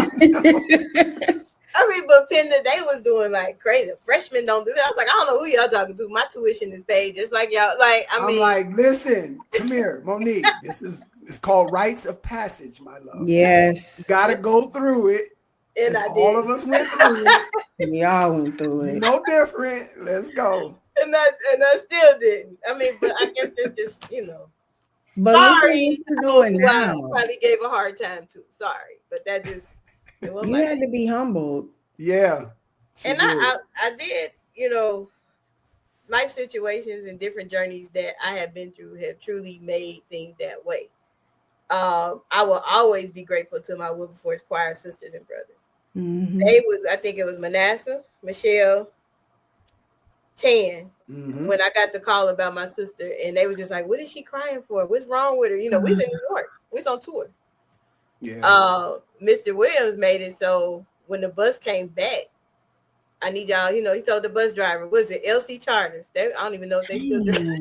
I mean, but Penn today was doing like crazy. Freshmen don't do that. I was like, I don't know who y'all talking to. My tuition is paid just like y'all. Like, I'm like, listen, come here, Monique. It's called rites of passage, my love. Yes. You gotta go through it. And all of us went through it. We all went through it. No different. Let's go. And I still didn't. I mean, but I guess it's just, But sorry. Doing now. I probably gave a hard time too. Sorry. But that just you had to be humbled. Yeah. And I did, life situations and different journeys that I have been through have truly made things that way. I will always be grateful to my Wilberforce choir sisters and brothers. Mm-hmm. I think it was Manassah, Michelle, Tan, when I got the call about my sister, and they was just like, what is she crying for? What's wrong with her? We was in New York. We was on tour. Yeah. Mr. Williams made it so when the bus came back, I need y'all, he told the bus driver, was it LC Charters? I don't even know if they still do.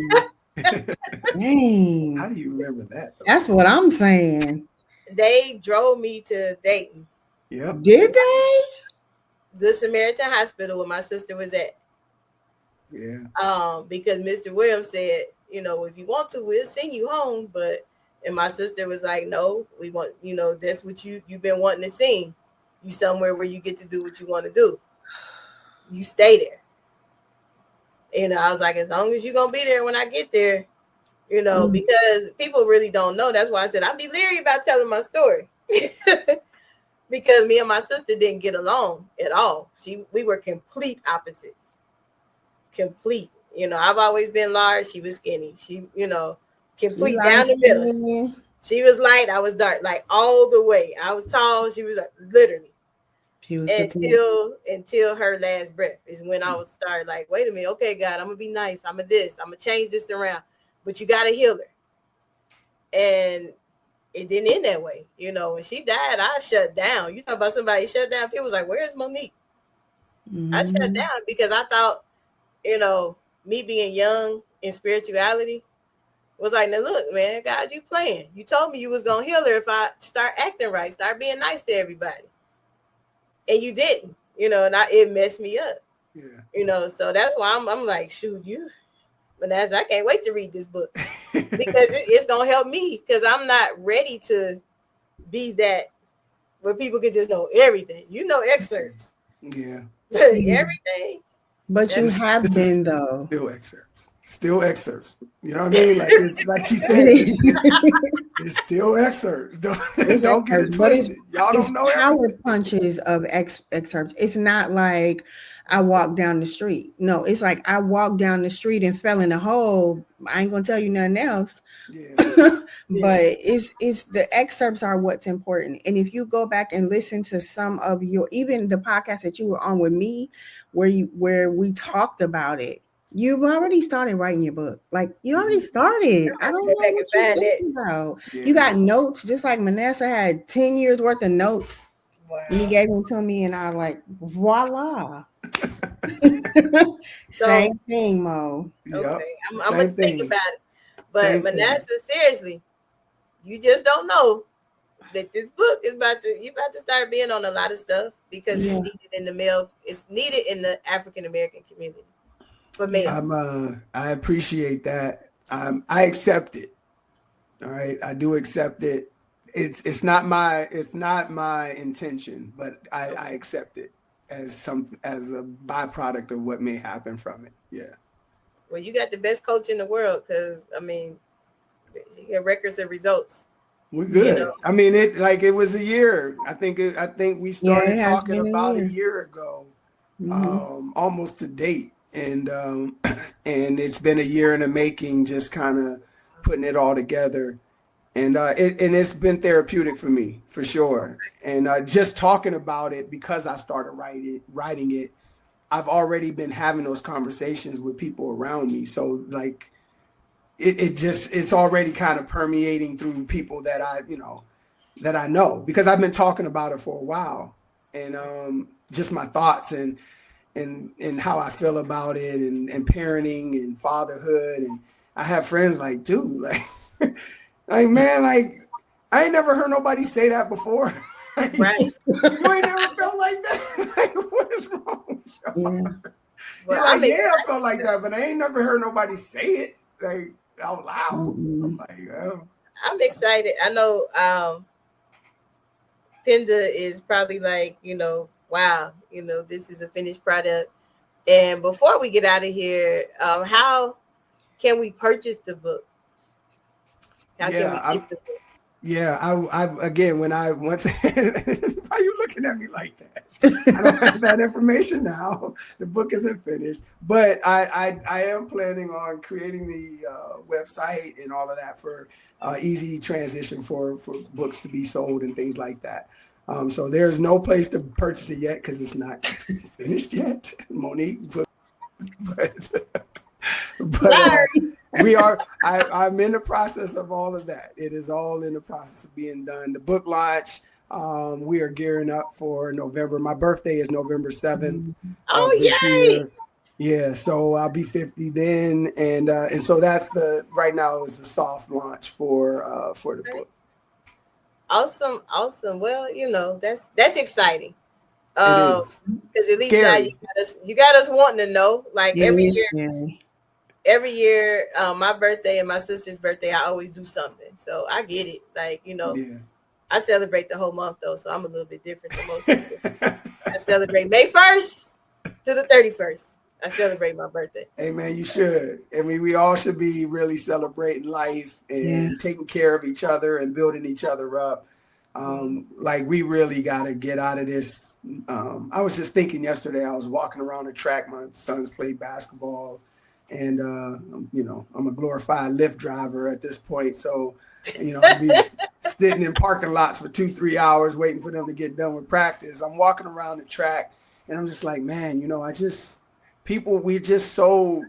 Dang. How do you remember that? That's what I'm saying. They drove me to Dayton. Yep. Did they? Good Samaritan Hospital where my sister was at. Yeah. Because Mr. Williams said, if you want to, we'll send you home. And my sister was like, no, we want, that's what you've been wanting to sing. You somewhere where you get to do what you want to do. You stay there. I was like, as long as you're going to be there when I get there, because people really don't know. That's why I said I'd be leery about telling my story. Because me and my sister didn't get along at all. We were complete opposites. Complete. I've always been large. She was skinny. She, complete down the middle. She was light. I was dark, like all the way. I was tall. She was like literally. Until her last breath is when I would start like, wait a minute, okay, God, I'm gonna be nice. I'm gonna change this around, but you gotta heal her. And it didn't end that way, When she died, I shut down. You talk about somebody shut down. People was like, "Where's Monique?" I shut down because I thought, me being young in spirituality was like, now look, man, God, you playing. You told me you was gonna heal her if I start acting right, start being nice to everybody. And you didn't, and it messed me up. Yeah. So that's why I'm like, shoot, Manassah, I can't wait to read this book because it's gonna help me because I'm not ready to be that where people can just know everything. Excerpts. Yeah. Everything. But you have been though. Still excerpts. You know what I mean? Like she said, it's still excerpts. Don't get it twisted. Y'all don't know power everything. Punches of excerpts. It's not like I walked down the street. No, it's like I walked down the street and fell in a hole. I ain't gonna tell you nothing else. Yeah. But it's the excerpts are what's important. And if you go back and listen to some of even the podcast that you were on with me, where we talked about it, you've already started writing your book. Like you already started. I don't know what you're talking about. Yeah. You got notes, just like Manassah had 10 years worth of notes. Wow. And he gave them to me, and I was like, voila. Same thing, Mo. Okay, yep. I'm gonna think about it. But same Manassah, seriously, you just don't know that this book is about to start being on a lot of stuff because it's needed in the African American community. For me, I appreciate that. I accept it. All right, I do accept it. It's not my intention, but I accept it as a byproduct of what may happen from it. Yeah. Well, you got the best coach in the world because you get records of results. We're good. You know? I mean, it was a year. I think we started talking about a year ago, almost to date, and it's been a year in the making, just kind of putting it all together, and it's been therapeutic for me, for sure. And just talking about it, because I started writing it, I've already been having those conversations with people around me. So like, it's already kind of permeating through people that I know, because I've been talking about it for a while, and just my thoughts and how I feel about it, and parenting and fatherhood. And I have friends like, dude, like, like, man, like, I ain't never heard nobody say that before. Right. You ain't never felt like that. Like, what is wrong with you? Yeah. Well, I felt like that, but I ain't never heard nobody say it like out loud. I'm like, oh. I'm excited. I know Penda is probably like, wow, this is a finished product. And before we get out of here, how can we purchase the book? How can we get the book? Yeah, I again, when I once why are you looking at me like that? I don't have that information now. The book isn't finished, but I am planning on creating the website and all of that for easy transition for books to be sold and things like that. So there's no place to purchase it yet because it's not finished yet, Monique. But we are. I'm in the process of all of that. It is all in the process of being done. The book launch, we are gearing up for November. My birthday is November 7th. Oh, this yay! year. Yeah, so I'll be 50 then, and so that's right now is the soft launch for the book. Awesome. Well, that's exciting. It is. Because at least now you got us wanting to know. Like every year, my birthday and my sister's birthday, I always do something. So I get it. Like, I celebrate the whole month though, so I'm a little bit different than most people. I celebrate May 1st to the 31st. I celebrate my birthday. Hey man, you should. I mean, we all should be really celebrating life and taking care of each other and building each other up. Like, we really got to get out of this. I was just thinking yesterday, I was walking around the track. My sons play basketball, and I'm a glorified Lyft driver at this point. So, I'll be sitting in parking lots for 2-3 hours waiting for them to get done with practice. I'm walking around the track, and I'm just like, man, we're just so,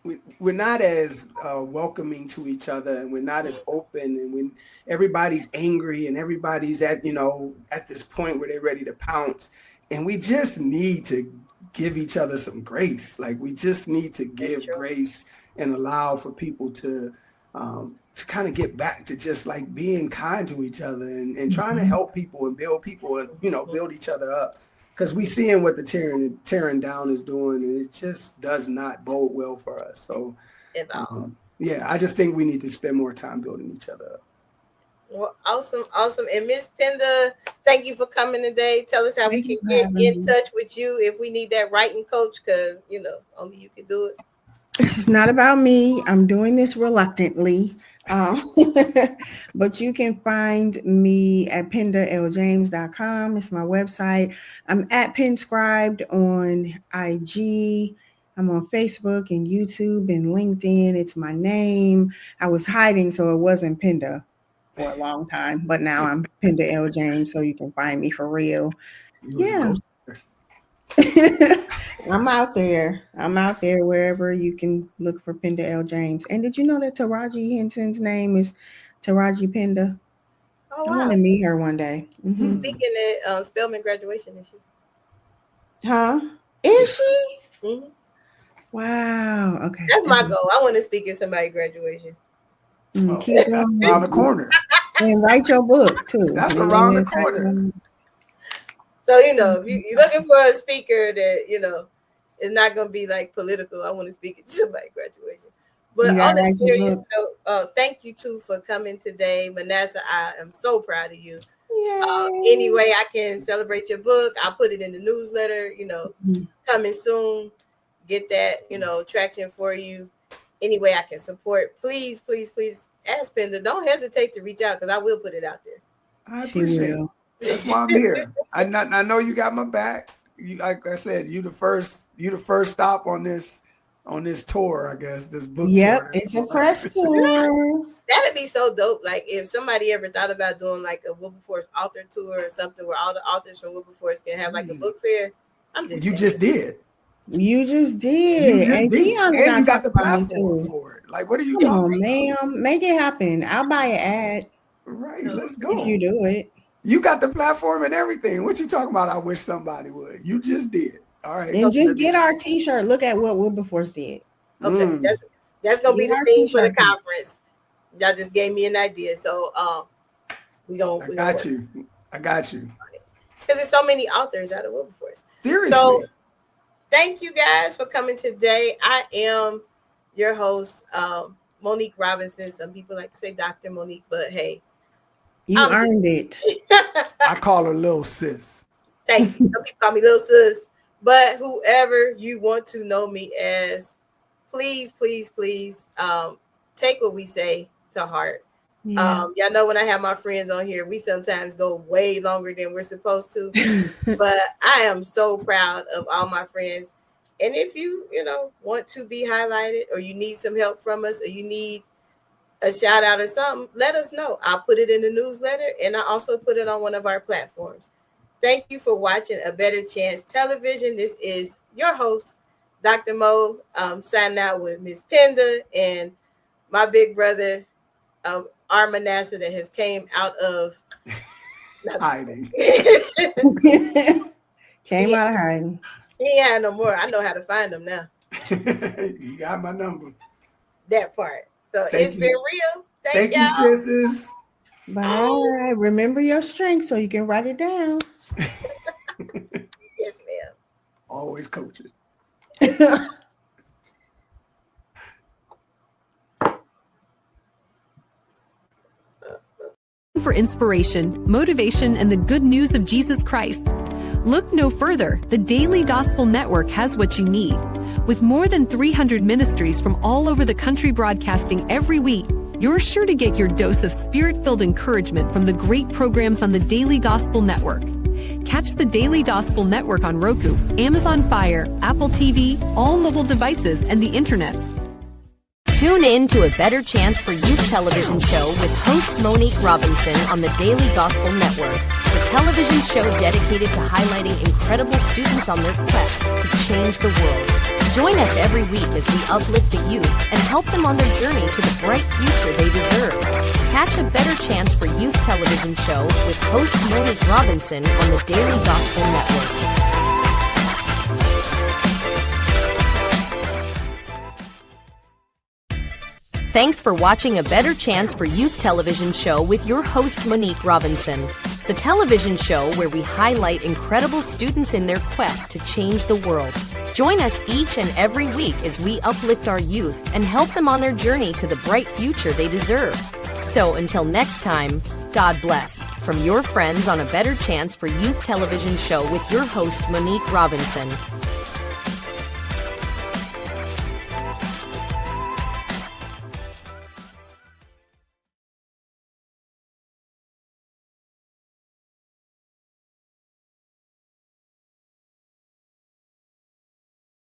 we're not as welcoming to each other, and we're not as open, and when everybody's angry and everybody's at this point where they're ready to pounce, and we just need to give each other some grace. Like, we just need to give grace and allow for people to kind of get back to just like being kind to each other and trying to help people and build people and build each other up. Because we seeing what the tearing down is doing, and it just does not bode well for us. So, I just think we need to spend more time building each other up. Well, awesome. And Miss Penda, thank you for coming today. Tell us how we can get in touch with you if we need that writing coach, because, only you can do it. It's not about me. I'm doing this reluctantly. But you can find me at pendaljames.com. It's my website. I'm at Penscribed on IG. I'm on Facebook and YouTube and LinkedIn. It's my name. I was hiding, so it wasn't Penda for a long time, but now I'm Penda L. James, so you can find me for real. Yeah. I'm out there wherever you can look for Penda L. James. And did you know that Taraji Henson's name is Taraji Penda? Oh, wow. I want to meet her one day. Mm-hmm. She's speaking at Spelman graduation, is she? Huh? Is she? Mm-hmm. Wow. Okay. That's my goal. I want to speak at somebody's graduation. Keep going. Around the corner. And write your book too. That's around the corner. So, if you're looking for a speaker that, is not going to be like political, I want to speak at somebody's graduation. But on a serious note, thank you too for coming today. Manassah, I am so proud of you. Any way I can celebrate your book, I'll put it in the newsletter, coming soon. Get that, traction for you. Any way I can support, please, please, please ask Penda, don't hesitate to reach out because I will put it out there. I appreciate it. That's why I'm here. I know you got my back. You, like I said, you the first stop on this tour, I guess, this book tour. Yep, it's a press tour. That'd be so dope. Like if somebody ever thought about doing like a Wilberforce author tour or something where all the authors from Wilberforce can have like a book fair. You just did. And you got the platform for it. Like, what are you talking about? Ma'am, make it happen. I'll buy an ad. Right, let's go. If you do it. You got the platform and everything. What you talking about? I wish somebody would. You just did. All right. And just get our t-shirt. Look at what Wilberforce did. Okay, that's gonna be the theme for the conference. Y'all just gave me an idea, so I got you. Because there's so many authors out of Wilberforce. Seriously. So thank you guys for coming today. I am your host, Monique Robinson. Some people like to say Dr. Monique, but hey, you earned it. I call her Little Sis. Thank you. Some people call me Little Sis, but whoever you want to know me as, please, take what we say to heart. Yeah. Y'all know when I have my friends on here, we sometimes go way longer than we're supposed to, but I am so proud of all my friends. And if you want to be highlighted, or you need some help from us, or you need a shout out or something, let us know. I'll put it in the newsletter, and I also put it on one of our platforms. Thank you for watching A Better Chance Television. This is your host, Dr. Mo, signing out with Miss Penda and my big brother, our Manasseh, that has came out of hiding. Came out of hiding. He ain't had no more. I know how to find him now. You got my number. That part. So it's been real. Thank you, sisters. Bye. Remember your strength so you can write it down. Yes, ma'am. Always coaching. For inspiration, motivation, and the good news of Jesus Christ. Look no further. The Daily Gospel Network has what you need. With more than 300 ministries from all over the country broadcasting every week, you're sure to get your dose of spirit-filled encouragement from the great programs on the Daily Gospel Network. Catch the Daily Gospel Network on Roku, Amazon Fire, Apple TV, all mobile devices, and the internet. Tune in to A Better Chance for Youth television show with host Monique Robinson on the Daily Gospel Network, the television show dedicated to highlighting incredible students on their quest to change the world. Join us every week as we uplift the youth and help them on their journey to the bright future they deserve. Catch A Better Chance for Youth television show with host Monique Robinson on the Daily Gospel Network. Thanks for watching A Better Chance for Youth television show with your host Monique Robinson, the television show where we highlight incredible students in their quest to change the world. Join us each and every week as we uplift our youth and help them on their journey to the bright future they deserve. So until next time, God bless, from your friends on A Better Chance for Youth television show with your host Monique Robinson.